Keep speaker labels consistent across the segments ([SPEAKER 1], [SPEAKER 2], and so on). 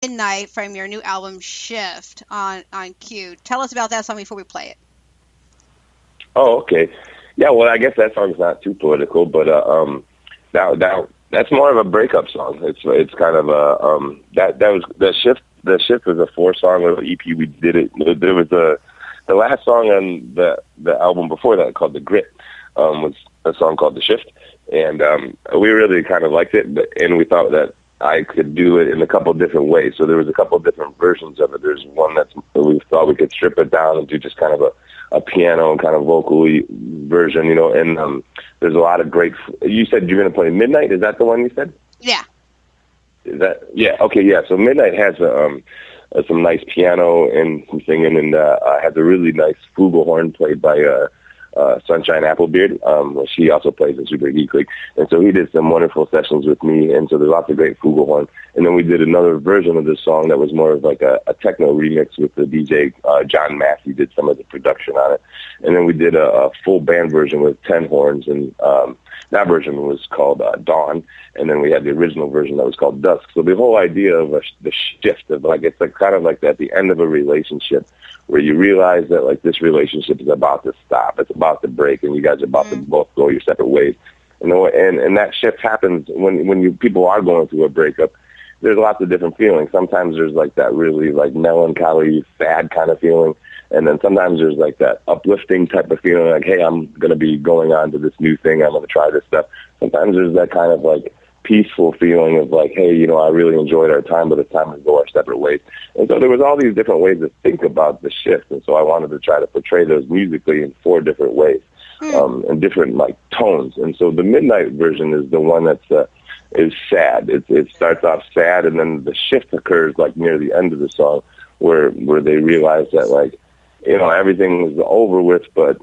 [SPEAKER 1] Midnight from your new album Shift on Q. Tell us about that song before we play it.
[SPEAKER 2] Oh, okay. Yeah, well, I guess that song's not too political, but that's more of a breakup song. It's kind of that was the shift. The shift was a 4-song little EP. We did it. There was the last song on the album before that called The Grit was a song called The Shift, and we really kind of liked it, and we thought that I could do it in a couple different ways. So there was a couple different versions of it. There's one we thought we could strip it down and do just kind of a piano and kind of vocally version, and there's a lot of great. You said you're going to play Midnight. Is that the one you said?
[SPEAKER 1] Yeah.
[SPEAKER 2] Is that yeah? Okay, yeah. So Midnight has some nice piano and some singing, and has a really nice flugelhorn played by Sunshine Applebeard. She also plays in Super Geek League, and so he did some wonderful sessions with me, and so there's lots of great flugelhorn. And then we did another version of this song that was more of like a techno remix with the DJ John Massey did some of the production on it, and then we did a full band version with 10 horns, and that version was called Dawn, and then we had the original version that was called Dusk. So the whole idea of the shift of like it's like kind of like at the end of a relationship where you realize that like this relationship is about to stop, it's about to break, and you guys are about to both go your separate ways. And that shift happens when people are going through a breakup. There's lots of different feelings. Sometimes there's like that really like melancholy, sad kind of feeling. And then sometimes there's like that uplifting type of feeling like, hey, I'm going to be going on to this new thing. I'm going to try this stuff. Sometimes there's that kind of like peaceful feeling of like, hey, I really enjoyed our time, but it's time to go our separate ways. And so there was all these different ways to think about the shift. And so I wanted to try to portray those musically in 4 different ways, and different like tones. And so the Midnight version is the one that's, is sad. It starts off sad, and then the shift occurs like near the end of the song where they realize that like, everything was over with, but,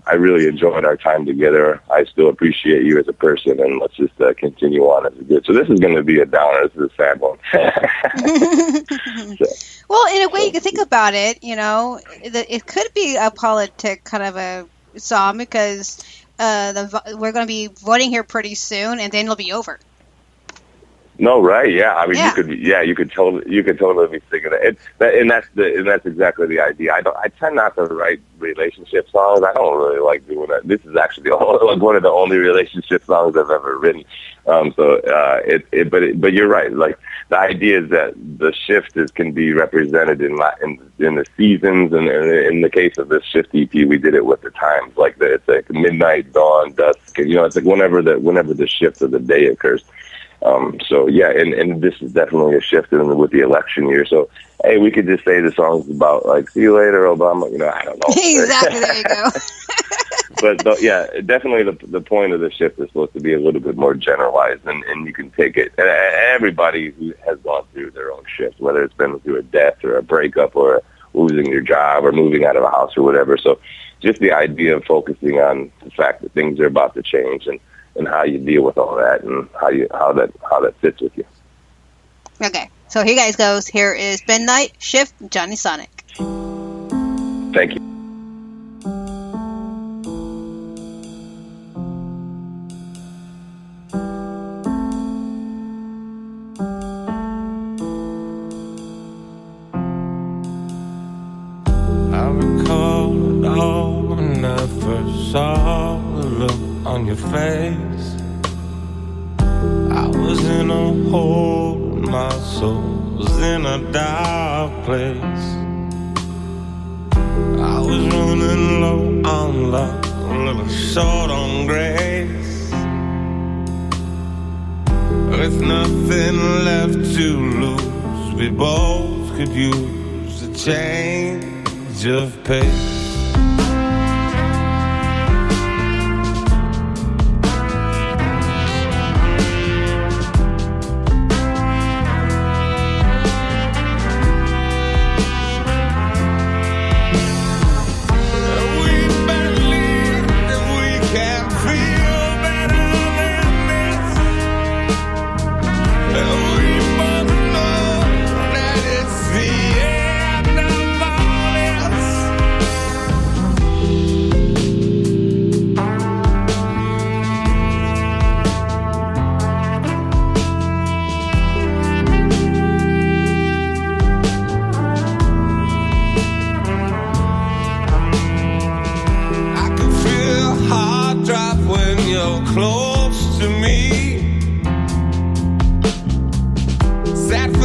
[SPEAKER 2] I really enjoyed our time together. I still appreciate you as a person, and let's just continue on as a good. So this is going to be a downer. This is a sad one.
[SPEAKER 1] Well, in a way, you can think about it, it could be a politic kind of a song because we're going to be voting here pretty soon, and then it'll be over.
[SPEAKER 2] No, right? Yeah, I mean,
[SPEAKER 1] yeah.
[SPEAKER 2] you could totally be singing it, and that's exactly the idea. I tend not to write relationship songs. I don't really like doing that. This is actually one of the only relationship songs I've ever written. But you're right. Like the idea is that the shift can be represented in the seasons, and in the case of this shift EP, we did it with the times. Like it's like midnight, dawn, dusk. It's like whenever the shift of the day occurs. So yeah, and this is definitely a shift with the election year. So hey, we could just say the song's about like see you later, Obama. I don't know.
[SPEAKER 1] Exactly. There you go.
[SPEAKER 2] But yeah, definitely the point of the shift is supposed to be a little bit more generalized, and you can take it. Everybody who has gone through their own shift, whether it's been through a death or a breakup or losing your job or moving out of a house or whatever. So just the idea of focusing on the fact that things are about to change and how you deal with all that and how that fits with you.
[SPEAKER 1] Okay, so here guys goes. Here is Midnight, Shift, Johnny Sonic.
[SPEAKER 2] Thank you.
[SPEAKER 3] I recall it all when I first saw the look on your face. I was in a hole, my soul was in a dark place. I was running low on love, a little short on grace. With nothing left to lose, we both could use a change of pace.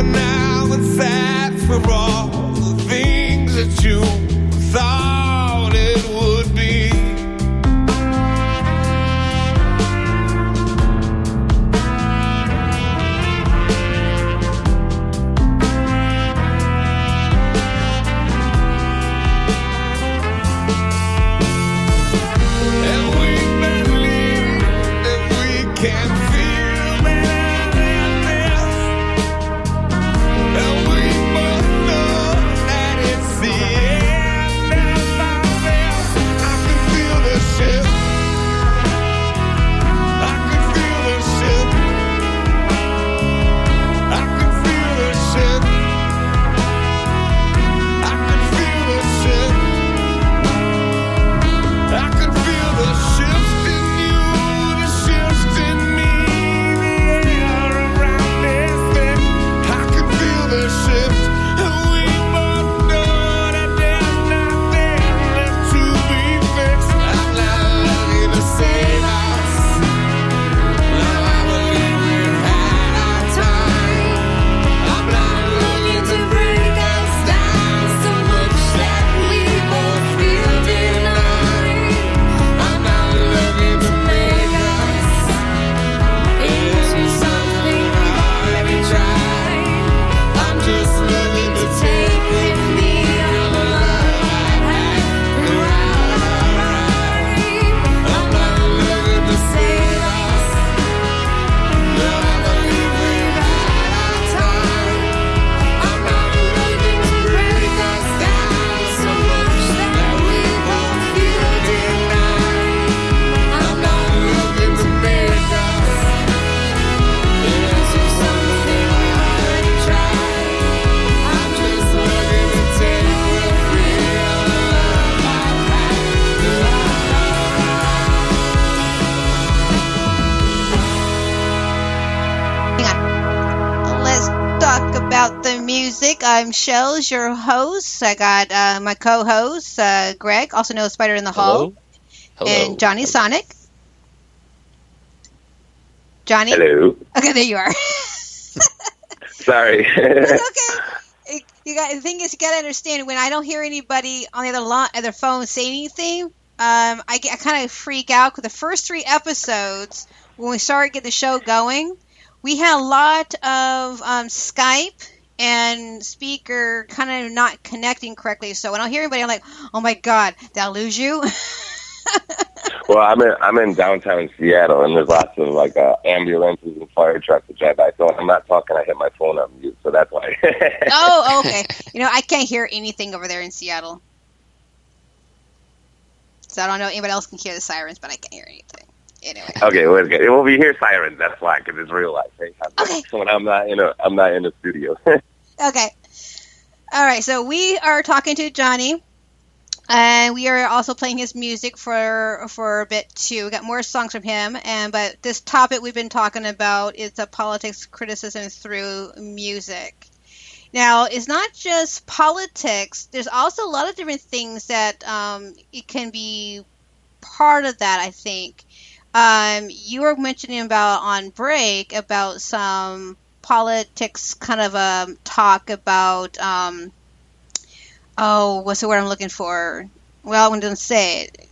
[SPEAKER 3] but now it's sad for all the things that you thought it would be. And we believe that we can feel better than this. And we both know that it's the end of all this. I can feel the shift. I can feel the shift. I can feel the shift. I can feel the shift. I can feel the shift in you, the shift in me, the air around this thing. I can feel the shift, and we both know that there's nothing left to be fixed. I'm not looking to save us. No, I believe we've had our time. I'm not looking to break us down so much that we both feel denied. I'm not looking to make us into something we've already tried. I'm just looking to take with me all the love I've had throughout our ride. I'm not looking to save us. No, I believe we've had our time. I'm not looking to break us down so much that we both feel denied. I'm not looking to make us into something we already tried. I'm just looking to take with me all the love I've had throughout our
[SPEAKER 1] Hang on. Let's talk about the music. I'm Shells, your host. I got my co-host, Greg, also known as Spider in the Hall,
[SPEAKER 4] Hello.
[SPEAKER 1] and Johnny Sonic. Johnny?
[SPEAKER 2] Hello.
[SPEAKER 1] Okay, there you are.
[SPEAKER 2] Sorry.
[SPEAKER 1] It's okay. The thing is, you gotta understand, when I don't hear anybody on the other phone say anything, I kind of freak out, because the first 3 episodes, when we started getting the show going, we had a lot of Skype and speaker kind of not connecting correctly. So when I hear anybody, I'm like, oh my God, did I lose you?
[SPEAKER 2] Well, I'm in downtown Seattle, and there's lots of like ambulances and fire trucks that drive by. So when I'm not talking, I hit my phone on mute. So that's why.
[SPEAKER 1] Oh, okay. I can't hear anything over there in Seattle. So I don't know if anybody else can hear the sirens, but I can't hear anything. Anyway.
[SPEAKER 2] Okay, well, it will be here sirens. That's why, because it's real life. Hey?
[SPEAKER 1] Okay.
[SPEAKER 2] So when I'm not in the studio.
[SPEAKER 1] Okay. All right. So we are talking to Johnny, and we are also playing his music for a bit too. We got more songs from him, but this topic we've been talking about is politics criticism through music. Now, it's not just politics. There's also a lot of different things that it can be part of that, I think. You were mentioning about on break about some politics kind of talk about, what's the word I'm looking for? Well, I'm going to say it.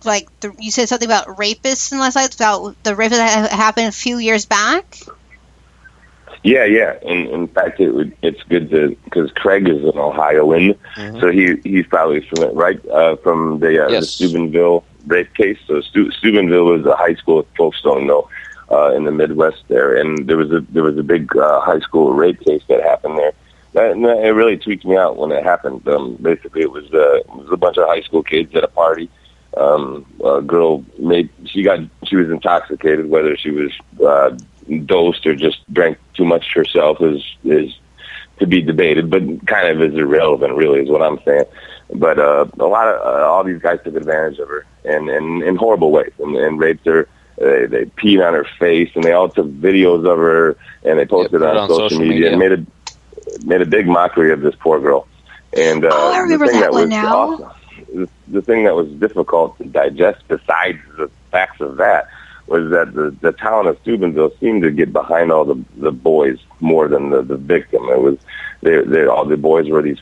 [SPEAKER 1] Like, you said something about rapists and last night, about the rapists that happened a few years back?
[SPEAKER 2] Yeah. In fact, it's good because Craig is an Ohioan, so he's probably from the Steubenville rape case. So Steubenville was a high school, folks don't know, in the Midwest there, and there was a big high school rape case that happened there. It really tweaked me out when it happened. Basically, it was a bunch of high school kids at a party. A girl she was intoxicated, whether she was dosed or just drank too much herself is to be debated, but kind of is irrelevant, really, is what I'm saying. But a lot of all these guys took advantage of her and in horrible ways and raped her. They peed on her face, and they all took videos of her and they posted it on social media and made a big mockery of this poor girl. And
[SPEAKER 1] I remember that one now.
[SPEAKER 2] The thing that was difficult to digest, besides the facts of that, was that the town of Steubenville seemed to get behind all the boys more than the victim. It was all the boys were these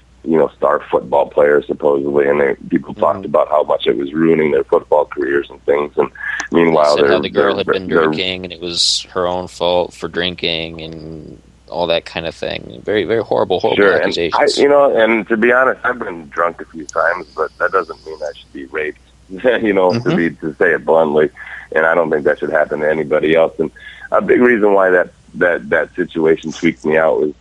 [SPEAKER 2] star football players supposedly, and people talked about how much it was ruining their football careers and things. And meanwhile,
[SPEAKER 4] the girl had been drinking, and it was her own fault for drinking, and all that kind of thing. Very, very horrible accusations.
[SPEAKER 2] And to be honest, I've been drunk a few times, but that doesn't mean I should be raped. To say it bluntly, and I don't think that should happen to anybody else. And a big reason why that situation tweaked me out was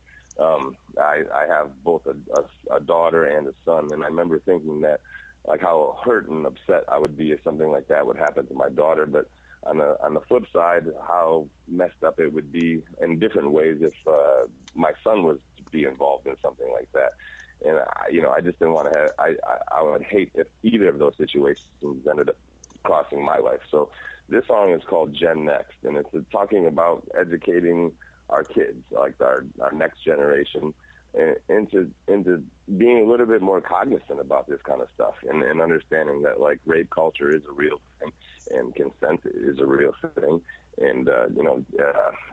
[SPEAKER 2] I have both a daughter and a son, and I remember thinking that like how hurt and upset I would be if something like that would happen to my daughter. But on the flip side, how messed up it would be in different ways if my son was to be involved in something like that. And I just didn't want to have. I would hate if either of those situations ended up crossing my life. So this song is called Gen Next, and it's talking about educating our kids, like our next generation, into being a little bit more cognizant about this kind of stuff, and understanding that like rape culture is a real thing, and consent is a real thing. And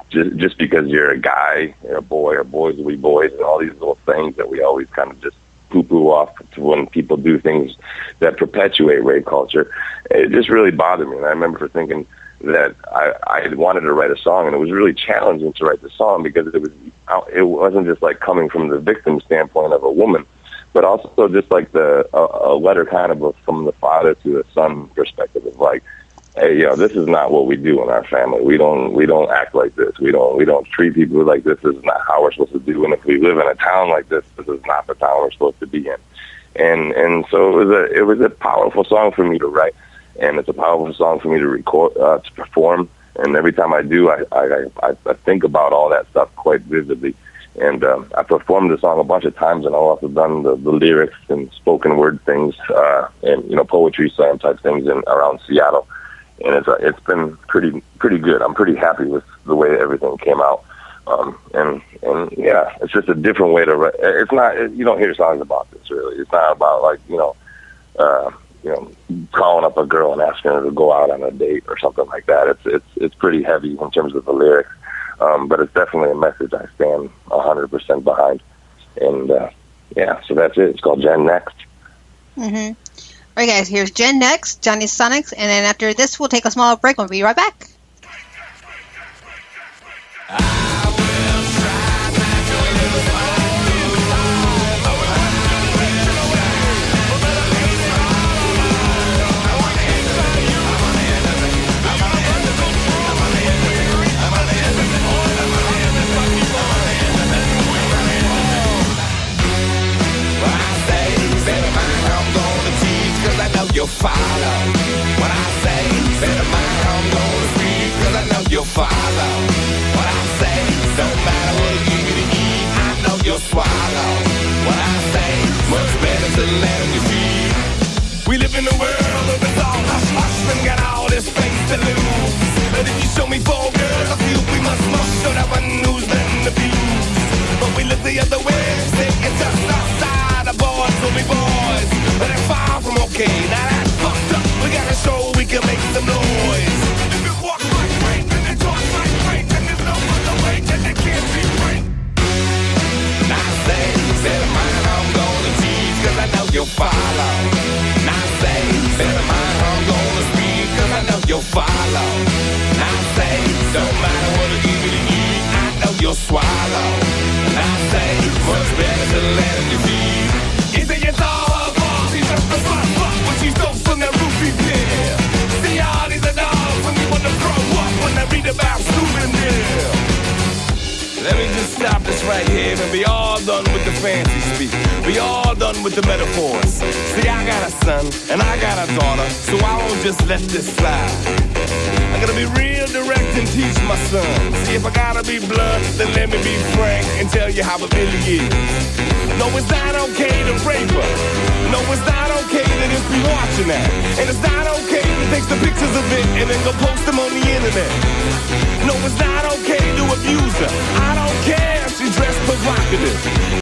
[SPEAKER 2] just because you're a guy and a boy, or boys will be boys, and all these little things that we always kind of just poo-poo off to when people do things that perpetuate rape culture, it just really bothered me. And I remember thinking that I wanted to write a song, and it was really challenging to write the song because it wasn't just like coming from the victim standpoint of a woman, but also just like a letter kind of from the father to the son perspective of like, hey, this is not what we do in our family. We don't act like this. We don't treat people like this. This is not how we're supposed to do. And if we live in a town like this, this is not the town we're supposed to be in. And so it was a powerful song for me to write, and it's a powerful song for me to record, to perform. And every time I do, I think about all that stuff quite vividly. And I performed the song a bunch of times, and I've also done the lyrics and spoken word things, and poetry slam type things around Seattle. And it's been pretty good. I'm pretty happy with the way everything came out. And yeah, it's just a different way to write. It's not, you don't hear songs about this really. It's not about like, calling up a girl and asking her to go out on a date or something like that. It's pretty heavy in terms of the lyrics. But it's definitely a message I stand 100% behind. And so that's it. It's called Gen Next.
[SPEAKER 1] Mm-hmm. All right, guys, here's Gen Next, Johnny Sonics, and then after this, we'll take a small break. We'll be right back.
[SPEAKER 3] You'll follow what I say. Better mind how I'm gonna speak, 'cause I know you'll follow what I say. Don't matter what you give me to eat, I know you'll swallow what I say. Much better to let on your feet. We live in a world of it's all hush hush and got all this face to lose. But if you show me 4 girls, I feel we must show that one who's nothing to abuse. But we look the other way, say it's just outside. The boys will be boys, but they're far from okay. Now that's fucked up. We gotta show we can make some noise. If it walks like rain, then it talks like rain, then there's no other way that it can't be rain. Now I say, better mind how I'm gonna teach, 'cause I know you'll follow. Now I say, better mind how I'm gonna speak, 'cause I know you'll follow. Now I say, don't matter what you give me to eat, I know you'll swallow. Now I say, much better to let on your feet. You say it's all her fault, she's just a fuck, when she's dopes on that roofie pill. See all these are dogs when we wanna grow up, when I read about Steubenville. Let me just stop this right here and be all done with the fancy speak. Be all done with the metaphors. See, I got a son and I got a daughter, so I won't just let this slide. I gotta be real direct and teach my son. See, if I gotta be blunt, then let me be frank and tell you how it really is. No, it's not okay to rape her. No, it's not okay to just be watching that. And it's not okay to take some pictures of it and then go post them on the internet. No, it's not okay to abuse her. I don't care if she's dressed provocative.